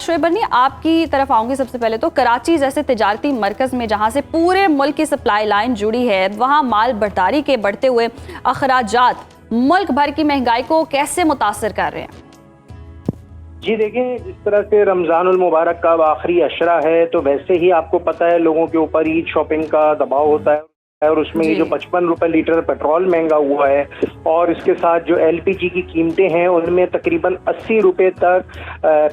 शोएब बर्नी, आपकी तरफ आऊंगी। सबसे पहले तो कराची जैसे तिजारती मरकज़ में जहां से पूरे मुल्क की सप्लाई लाइन जुड़ी है, वहां माल बर्दारी के बढ़ते हुए अखराजात मुल्क भर की महंगाई को कैसे मुतासर कर रहे हैं? जी देखें, जिस तरह से रमज़ानुल मुबारक का आखिरी अशरा है, तो वैसे ही आपको पता है लोगों के ऊपर ईद शॉपिंग का दबाव होता है और उसमें ये जो 55 रुपए लीटर पेट्रोल महंगा हुआ है और इसके साथ जो एलपीजी की कीमतें हैं उनमें तकरीबन 80 रुपए तक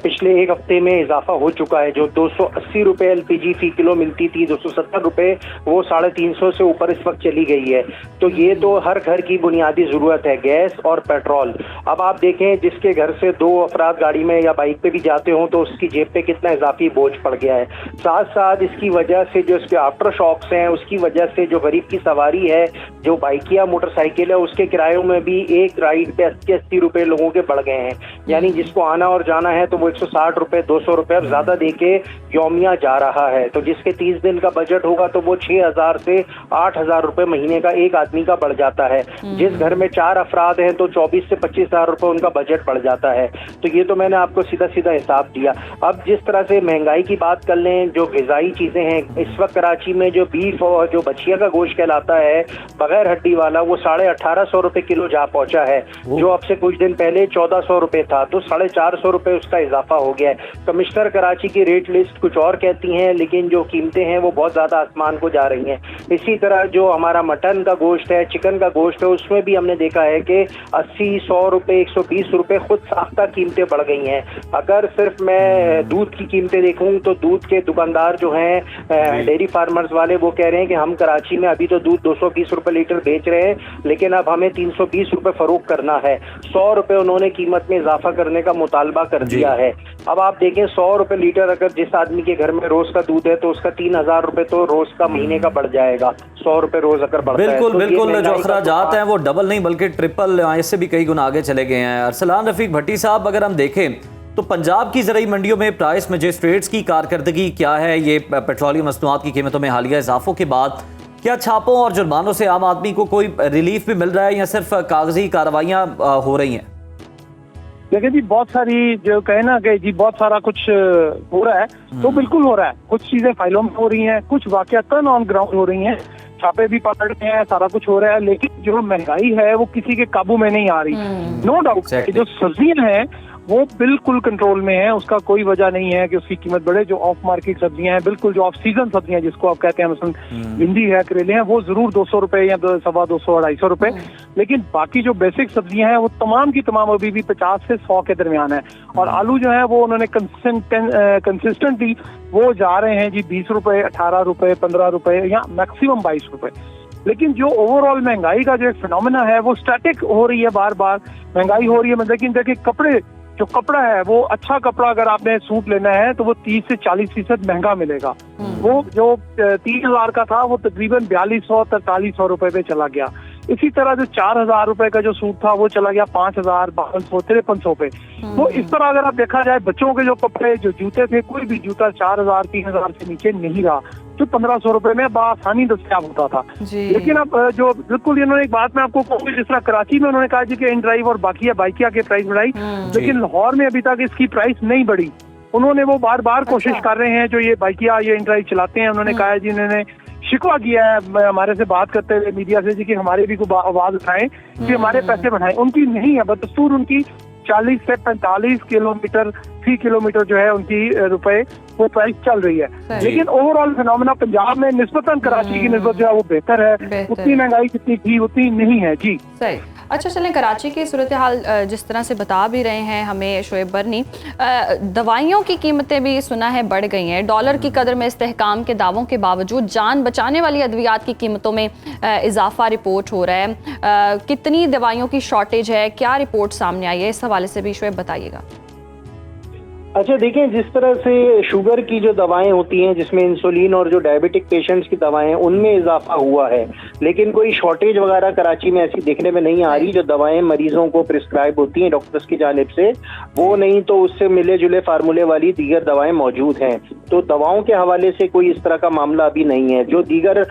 पिछले एक हफ्ते में इजाफा हो चुका है। जो 280 रुपए एलपीजी फी किलो मिलती थी, 270 रुपए, वो 350 से ऊपर इस वक्त चली गई है। तो ये तो हर घर की बुनियादी ज़रूरत है, गैस और पेट्रोल। अब आप देखें, जिसके घर से 2 अफराद गाड़ी में या बाइक पे भी जाते हों तो उसकी जेब पे कितना इजाफी बोझ पड़ गया है। साथ साथ इसकी वजह से जो इसके आफ्टर शॉक्स हैं, उसकी वजह से जो की सवारी है, जो बाइक या मोटरसाइकिल है, उसके किरायों में भी एक राइड पे 80-80 रुपए लोगों के बढ़ गए हैं। यानी जिसको आना और जाना है तो वो 160 रुपए 200 रुपए और ज्यादा देके यौमिया जा रहा है। तो जिसके 30 दिन का बजट होगा तो वो 6000 से 8000 रुपए महीने का एक आदमी का बढ़ जाता है। जिस घर में 4 अफराद हैं तो 24 से 25,000 रुपए उनका बजट बढ़ जाता है। तो ये तो मैंने आपको सीधा सीधा हिसाब दिया। अब जिस तरह से महंगाई की बात कर लें, जो ग़िज़ाई चीजें हैं, इस वक्त कराची में जो बीफ और जो बछिया का गोश्त कहलाता है बगैर हड्डी वाला, वो 1850 रुपए किलो जा पहुंचा है, जो अब से कुछ दिन पहले 1400 रुपए था। तो 450 रुपए उसका इजाफा हो गया है। कमिश्नर कराची की रेट लिस्ट कुछ और कहती हैं, लेकिन जो कीमतें हैं वो बहुत ज्यादा आसमान को जा रही हैं। इसी तरह जो हमारा मटन का गोश्त है, चिकन का गोश्त है, उसमें भी हमने देखा है कि 80-100 रुपए 120 रुपए खुद साख्ता कीमतें बढ़ गई हैं। अगर सिर्फ मैं दूध की कीमतें देखूं तो दूध के दुकानदार जो हैं, डेयरी फार्मर्स वाले, वो कह रहे हैं कि हम कराची में अभी तो दूध 220 रुपए लीटर बेच रहे हैं, लेकिन अब हमें 320 रुपए फरोख्त करना है। 100 रुपए उन्होंने कीमत में इजाफा करने का मुतालबा कर दिया है। अब आप देखें, 100 रुपए लीटर अगर जिस आदमी के घर में रोज का दूध है तो उसका 3000 रुपए तो रोज का महीने का बढ़ जाएगा। 100 रुपए रोज अगर बढ़ता है तो बिल्कुल जो अखराजात हैं वो डबल नहीं बल्कि ट्रिपल, इससे भी कई गुना आगे चले गए हैं। अरसलान रफीक भट्टी साहब, अगर हम देखें तो पंजाब की ज़राई मंडियों में प्राइस मजिस्ट्रेट्स की कारकर्दगी क्या है? ये पेट्रोलियम मसनूआत की कीमतों में हालिया इजाफों के बाद क्या छापों और जुर्मानों से आम आदमी को कोई रिलीफ भी मिल रहा है या सिर्फ कागजी कार्रवाइयाँ हो रही हैं? देखिए जी, बहुत सारी जो कहे ना कि जी बहुत सारा कुछ हो रहा है, तो बिल्कुल हो रहा है। कुछ चीजें फाइलों में हो रही हैं, कुछ वाकयातन ऑन ग्राउंड हो रही हैं, छापे भी पकड़ रहे हैं, सारा कुछ हो रहा है। लेकिन जो महंगाई है वो किसी के काबू में नहीं आ रही। नो डाउट कि जो सब्जियां हैं वो बिल्कुल कंट्रोल में है, उसका कोई वजह नहीं है कि उसकी कीमत बढ़े। जो ऑफ मार्केट सब्जियां हैं, बिल्कुल जो ऑफ सीजन सब्जियां जिसको आप कहते हैं, मसलन भिंडी है, करेले हैं, वो जरूर 200 रुपए या 200, 250 रुपए। लेकिन बाकी जो बेसिक सब्जियां हैं वो तमाम की तमाम अभी भी 50 से 100 के दरमियान है। और आलू जो है वो उन्होंने कंसिस्टेंटली वो जा रहे हैं जी 20 रुपए, 18 रुपए, 15 रुपए या मैक्सिमम 22 रुपए। लेकिन जो ओवरऑल महंगाई का जो एक फिनोमेना है वो स्टैटिक हो रही है, बार बार महंगाई हो रही है। लेकिन देखिए, कपड़े जो कपड़ा है वो अच्छा कपड़ा अगर आपने सूट लेना है तो वो 30 से 40% महंगा मिलेगा। वो जो 30,000 का था वो तकरीबन 4200-4300 रुपए पे चला गया। इसी तरह जो 4000 रुपए का जो सूट था वो चला गया 5000, 5200, 5300 पे। तो इस तरह अगर आप देखा जाए, बच्चों के जो कपड़े, जो जूते थे, कोई भी जूता 4000, 3000 से नीचे नहीं रहा, जो 1500 रुपए में बआसानी दस्तयाब होता था। लेकिन अब जो बिल्कुल इन्होंने एक बात मैं आपको कहूँ, जिस तरह कराची में उन्होंने कहा जी कि इन ड्राइव और बाकी बाइकिया के प्राइस बढ़ाई, लेकिन लाहौर में अभी तक इसकी प्राइस नहीं बढ़ी। उन्होंने वो बार बार कोशिश कर रहे हैं, जो ये बाइकिया ये इन ड्राइव चलाते हैं, उन्होंने कहा जी, उन्होंने शिकवा किया है हमारे से बात करते हुए मीडिया से जी कि हमारे भी को आवाज उठाएं कि हमारे पैसे बढ़ाएं। उनकी नहीं है, बदस्तूर उनकी 40 से 45 किलोमीटर फी किलोमीटर जो है उनकी रुपए वो प्राइस चल रही है। लेकिन ओवरऑल फिनोमेना पंजाब में निस्बतन कराची की निस्बत जो है वो बेहतर है। उतनी महंगाई जितनी थी उतनी नहीं है जी। सही। अच्छा, चलें कराची की सूरत हाल जिस तरह से बता भी रहे हैं हमें शोएब बर्नी, दवाइयों की कीमतें भी सुना है बढ़ गई हैं। डॉलर की कदर में इस्तेहकाम के दावों के बावजूद जान बचाने वाली अद्वियात की कीमतों में इजाफा रिपोर्ट हो रहा है। कितनी दवाइयों की शॉर्टेज है, क्या रिपोर्ट सामने आई है, इस हवाले से भी शोएब बताइएगा। अच्छा देखें, जिस तरह से शुगर की जो दवाएं होती हैं, जिसमें इंसुलिन और जो डायबिटिक पेशेंट्स की दवाएं, उनमें इजाफा हुआ है, लेकिन कोई शॉर्टेज वगैरह कराची में ऐसी देखने में नहीं आ रही। जो दवाएं मरीजों को प्रिस्क्राइब होती हैं डॉक्टर्स की जानिब से, वो नहीं तो उससे मिले जुले फार्मूले वाली दीगर दवाएं मौजूद हैं। तो दवाओं के हवाले से कोई इस तरह का मामला अभी नहीं है। जो दीगर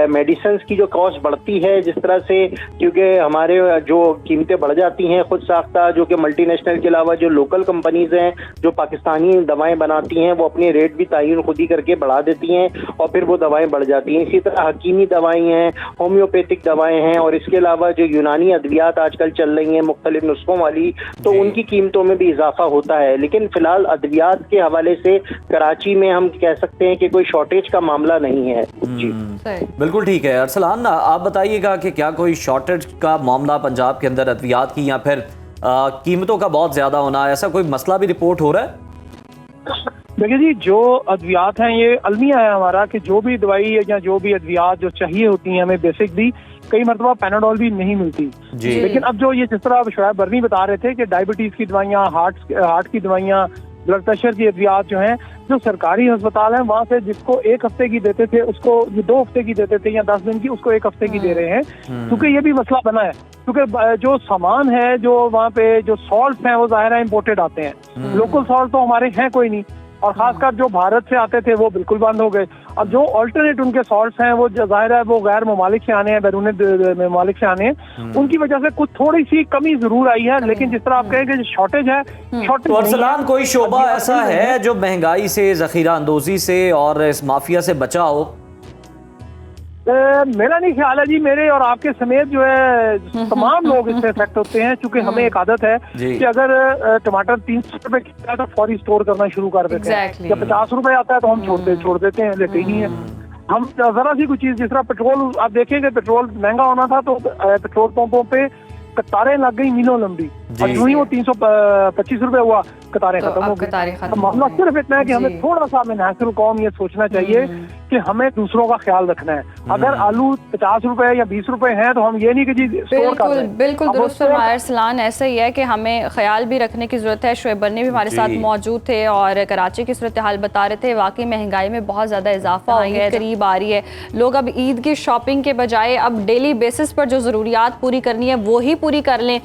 मेडिसिन की जो कॉस्ट बढ़ती है जिस तरह से, क्योंकि हमारे जो कीमतें बढ़ जाती हैं खुद साख्ता, जो कि मल्टीनेशनल के अलावा जो लोकल कंपनीज हैं जो पाकिस्तान पाकिस्तानी दवाएं बनाती हैं वो अपने रेट भी तयन खुद ही करके बढ़ा देती हैं और फिर वो दवाएं बढ़ जाती हैं। इसी तरह हकीमी दवाएं हैं, होम्योपैथिक दवाएं हैं और इसके अलावा जो यूनानी अद्वियात आजकल चल रही हैं मुख्तलिफ नुस्खों वाली, तो उनकी कीमतों में भी इजाफा होता है। लेकिन फिलहाल अद्वियात के हवाले से कराची में हम कह सकते हैं कि कोई शॉर्टेज का मामला नहीं है। जी बिल्कुल ठीक है। अरसलान, आप बताइएगा कि क्या कोई शॉर्टेज का मामला पंजाब के अंदर अद्वियात की या फिर कीमतों का बहुत ज्यादा होना, ऐसा कोई मसला भी रिपोर्ट हो रहा है? देखिए जी, जो अद्वियात हैं ये अलमिया है हमारा कि जो भी दवाई या जो भी अद्वियात जो चाहिए होती हैं हमें बेसिक भी, कई मरतबा पैनाडोल भी नहीं मिलती जी। लेकिन अब जो ये जिस तरह शोएब बरनी बता रहे थे कि डायबिटीज की दवाइयाँ, हार्ट की दवाइयाँ, ब्लड प्रेशर की अद्वियात जो हैं, जो सरकारी अस्पताल हैं वहाँ से जिसको 1 हफ्ते की देते थे उसको ये 2 हफ्ते की देते थे या 10 दिन की, उसको 1 हफ्ते की दे रहे हैं। क्योंकि ये भी मसला बना है, क्योंकि जो सामान है जो वहाँ पे जो सॉल्ट हैं वो जाहिर है इम्पोर्टेड आते हैं, लोकल सॉल्ट तो हमारे हैं कोई नहीं, और खासकर जो भारत से आते थे वो बिल्कुल बंद हो गए। और जो ऑल्टरनेट उनके सॉल्ट्स हैं वो जाहिर है वो गैर ममालिक से आने हैं, बैरून ममालिक से आने हैं, उनकी वजह से कुछ थोड़ी सी कमी जरूर आई है। लेकिन जिस तरह आप कहेंगे जो शॉर्टेज है, तो अरसलान, कोई शोबा ऐसा है जो महंगाई से, जखीरा अंदोजी से और इस माफिया से बचा हो? मेरा नहीं ख्याल है जी, मेरे और आपके समेत जो है तमाम लोग इससे इफेक्ट होते हैं। क्योंकि हमें एक आदत है कि अगर टमाटर 300 रुपए किलो है तो फौरी स्टोर करना शुरू कर देते हैं। जब 50 रुपए आता है तो हम छोड़ देते हैं, लेते ही नहीं है। हम जरा सी कोई चीज, जिस तरह पेट्रोल आप देखेंगे, पेट्रोल महंगा होना था तो पेट्रोल पंपों पे कतारें लग गई मीलों लंबी, और यूं ही वो 325 रुपए हुआ, कतारें खत्म हो गई। मामला सिर्फ इतना है कि हमें थोड़ा सा नासिर कौम ये सोचना चाहिए कि हमें दूसरों का ख्याल रखना है। अगर आलू 50 रुपए या 20 रुपए हैं तो हम ये नहीं कि जी स्टोर कर लें। बिल्कुल दुरुस्त फरमाया अरसलान, ऐसा ही है कि हमें ख्याल भी रखने की जरूरत है। शोएब बरनी भी हमारे साथ मौजूद थे और कराची की सूरत हाल बता रहे थे। वाकई महंगाई में बहुत ज्यादा इजाफा हो गया है, करीब आ रही है। लोग अब ईद की शॉपिंग के बजाय अब डेली बेसिस पर जो जरूरियात पूरी करनी है वो ही पूरी कर लें,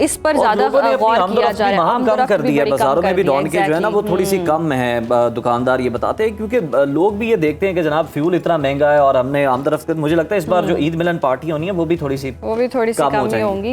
इस पर ज्यादा गौर किया जा रहा है। कम कर दिया, बाजारों में भी रौनकें जो है ना वो थोड़ी सी कम है, दुकानदार ये बताते हैं। क्योंकि लोग भी ये देखते हैं कि जनाब फ्यूल इतना महंगा है और हमने आमदरफ्त, मुझे लगता है इस बार जो ईद मिलन पार्टी होनी है वो भी थोड़ी सी कम ही होंगी।